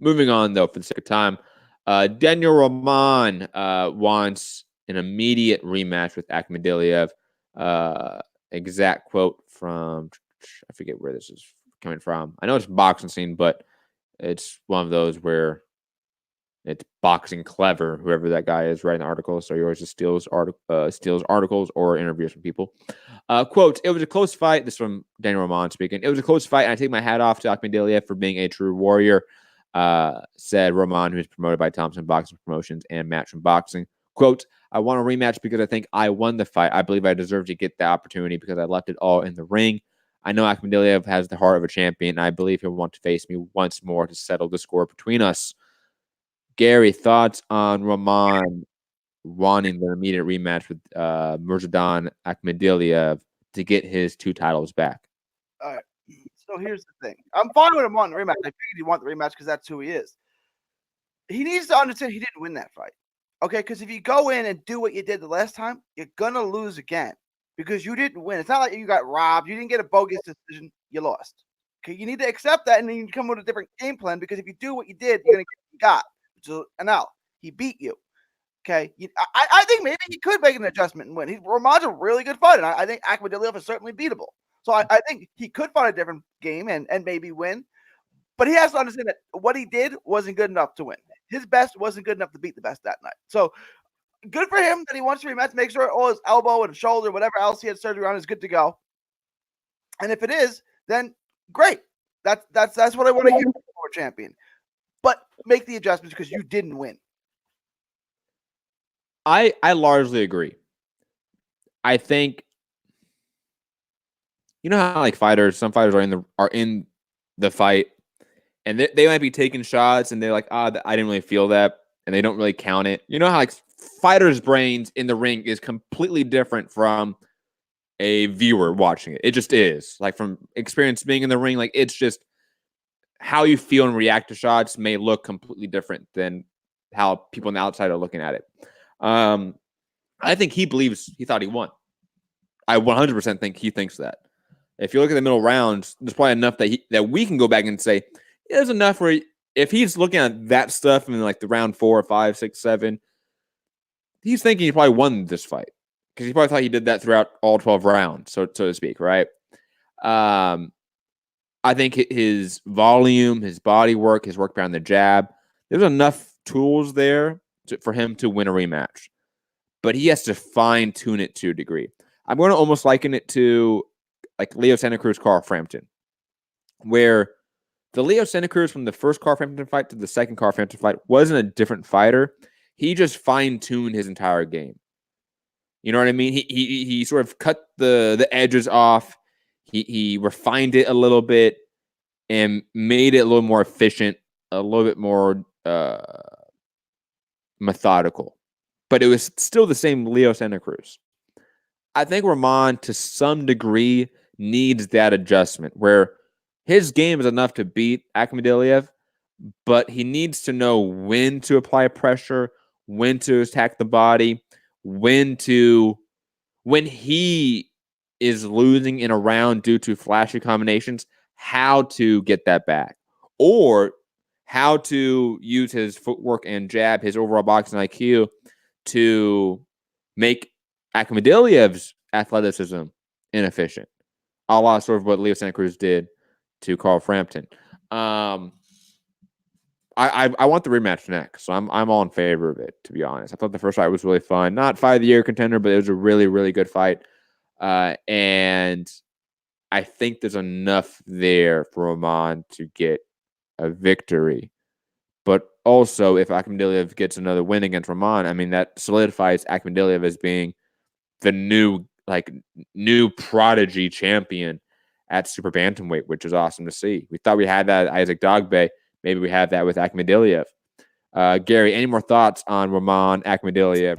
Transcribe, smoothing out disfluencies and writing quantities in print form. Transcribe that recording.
Moving on, though, for the sake of time, Daniel Roman wants an immediate rematch with Akhmadaliev. Exact quote from, I forget where this is coming from. I know it's boxing scene, but it's one of those where it's boxing clever, whoever that guy is writing the articles. So he always just steals articles or interviews from people. Quote, it was a close fight. This is from Daniel Roman speaking. It was a close fight, and I take my hat off to Akhmadaliev for being a true warrior, said Roman, who's promoted by Thompson Boxing Promotions and Matchroom Boxing. Quote, I want a rematch because I think I won the fight. I believe I deserve to get the opportunity because I left it all in the ring. I know Akhmadaliev has the heart of a champion, and I believe he'll want to face me once more to settle the score between us. Gary, thoughts on Roman wanting the immediate rematch with Murodjon Akhmadaliev to get his 2 titles back? All right. So here's the thing. I'm fine with him wanting the rematch. I figured he want the rematch because that's who he is. He needs to understand he didn't win that fight. Okay, because if you go in and do what you did the last time, you're going to lose again because you didn't win. It's not like you got robbed. You didn't get a bogus decision. You lost. Okay, you need to accept that and then you come with a different game plan because if you do what you did, you're going to get what you got. So, and now he beat you. Okay, I think maybe he could make an adjustment and win. Roman's a really good fighter. I think Akhmadaliev is certainly beatable. So I think he could find a different game and maybe win. But he has to understand that what he did wasn't good enough to win. His best wasn't good enough to beat the best that night. So good for him that he wants to rematch. Make sure all his elbow and shoulder, whatever else he had surgery on, is good to go. And if it is, then great. That's what I want to hear from our champion. But make the adjustments because you didn't win. I largely agree. I think, you know how like some fighters are in the fight, and they might be taking shots, and they're like, I didn't really feel that, and they don't really count it. You know how like fighters' brains in the ring is completely different from a viewer watching it. It just is. Like from experience being in the ring, like it's just how you feel and react to shots may look completely different than how people on the outside are looking at it. I think he thought he won. I 100% think he thinks that. If you look at the middle rounds, there's probably enough that we can go back and say, there's enough where if he's looking at that stuff in like the round 4, 5, 6, 7, he's thinking he probably won this fight because he probably thought he did that throughout all 12 rounds, so to speak, right? I think his volume, his body work, his work behind the jab, there's enough tools there for him to win a rematch. But he has to fine-tune it to a degree. I'm going to almost liken it to like Leo Santa Cruz, Carl Frampton, where the Leo Santa Cruz from the first Carl Frampton fight to the second Carl Frampton fight wasn't a different fighter. He just fine-tuned his entire game. You know what I mean? He sort of cut the edges off. He refined it a little bit and made it a little more efficient, a little bit more methodical. But it was still the same Leo Santa Cruz. I think Roman, to some degree, needs that adjustment where his game is enough to beat Akhmadaliev, but he needs to know when to apply pressure, when to attack the body, when he is losing in a round due to flashy combinations, how to get that back, or how to use his footwork and jab, his overall boxing IQ to make Akhmadaliev's athleticism inefficient. A lot sort of what Leo Santa Cruz did to Carl Frampton. I want the rematch next, so I'm all in favor of it, to be honest. I thought the first fight was really fun. Not fight of the year contender, but it was a really, really good fight. And I think there's enough there for Roman to get a victory. But also, if Akhmadaliev gets another win against Roman, I mean, that solidifies Akhmadaliev as being the new prodigy champion at super bantamweight, which is awesome to see. We thought we had that at Isaac Dogbe. Maybe we have that with Akhmadaliev. Gary, any more thoughts on Roman Akhmadaliev?